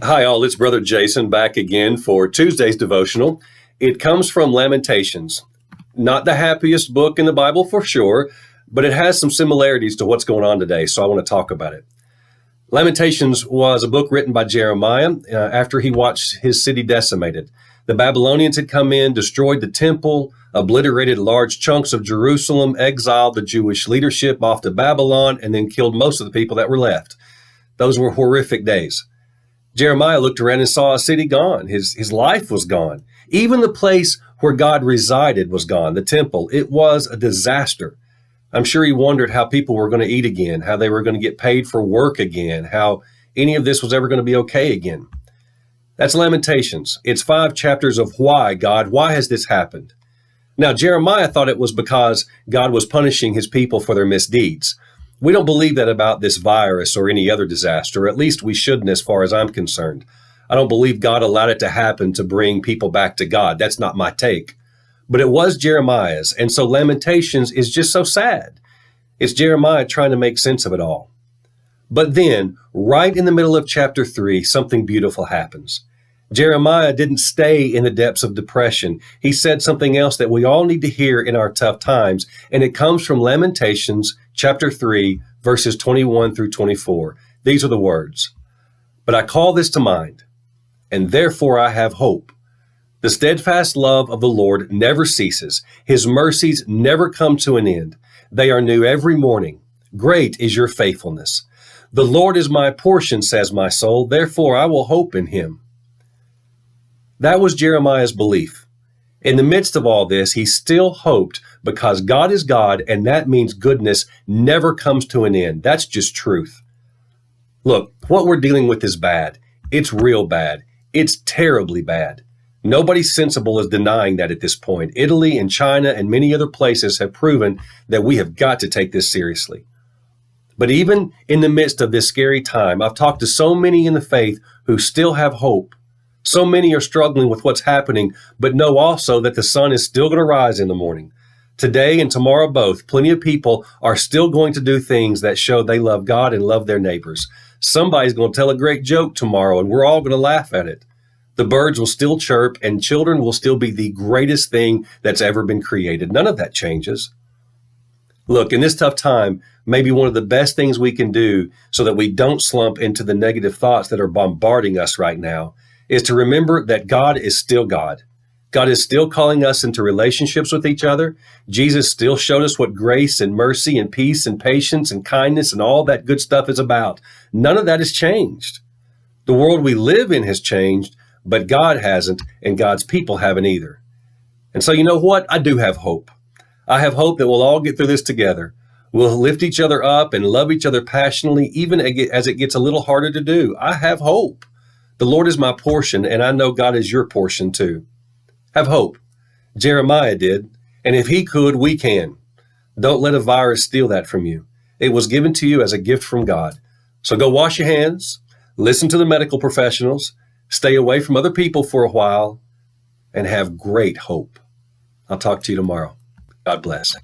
Hi, all. It's Brother Jason back again for Tuesday's devotional. It comes from Lamentations. Not the happiest book in the Bible for sure, but it has some similarities to what's going on today, so I want to talk about it. Lamentations was a book written by Jeremiah after he watched his city decimated. The Babylonians had come in, destroyed the temple, obliterated large chunks of Jerusalem, exiled the Jewish leadership off to Babylon, and then killed most of the people that were left. Those were horrific days. Jeremiah looked around and saw a city gone. His life was gone. Even the place where God resided was gone, the temple. It was a disaster. I'm sure he wondered how people were going to eat again, how they were going to get paid for work again, how any of this was ever going to be okay again. That's Lamentations. It's 5 chapters of why, God, why has this happened? Now, Jeremiah thought it was because God was punishing his people for their misdeeds. We don't believe that about this virus or any other disaster. At least we shouldn't, as far as I'm concerned. I don't believe God allowed it to happen to bring people back to God. That's not my take. But it was Jeremiah's, and so Lamentations is just so sad. It's Jeremiah trying to make sense of it all. But then, right in the middle of chapter 3, something beautiful happens. Jeremiah didn't stay in the depths of depression. He said something else that we all need to hear in our tough times, and it comes from Lamentations chapter 3, verses 21 through 24. These are the words. But I call this to mind, and therefore I have hope. The steadfast love of the Lord never ceases. His mercies never come to an end. They are new every morning. Great is your faithfulness. The Lord is my portion, says my soul. Therefore I will hope in him. That was Jeremiah's belief. In the midst of all this, he still hoped because God is God, and that means goodness never comes to an end. That's just truth. Look, what we're dealing with is bad. It's real bad. It's terribly bad. Nobody sensible is denying that at this point. Italy and China and many other places have proven that we have got to take this seriously. But even in the midst of this scary time, I've talked to so many in the faith who still have hope. So many are struggling with what's happening, but know also that the sun is still going to rise in the morning. Today and tomorrow both, plenty of people are still going to do things that show they love God and love their neighbors. Somebody's going to tell a great joke tomorrow, and we're all going to laugh at it. The birds will still chirp, and children will still be the greatest thing that's ever been created. None of that changes. Look, in this tough time, maybe one of the best things we can do so that we don't slump into the negative thoughts that are bombarding us right now is to remember that God is still God. God is still calling us into relationships with each other. Jesus still showed us what grace and mercy and peace and patience and kindness and all that good stuff is about. None of that has changed. The world we live in has changed, but God hasn't, and God's people haven't either. And so you know what? I do have hope. I have hope that we'll all get through this together. We'll lift each other up and love each other passionately, even as it gets a little harder to do. I have hope. The Lord is my portion, and I know God is your portion too. Have hope. Jeremiah did, and if he could, we can. Don't let a virus steal that from you. It was given to you as a gift from God. So go wash your hands, listen to the medical professionals, stay away from other people for a while, and have great hope. I'll talk to you tomorrow. God bless.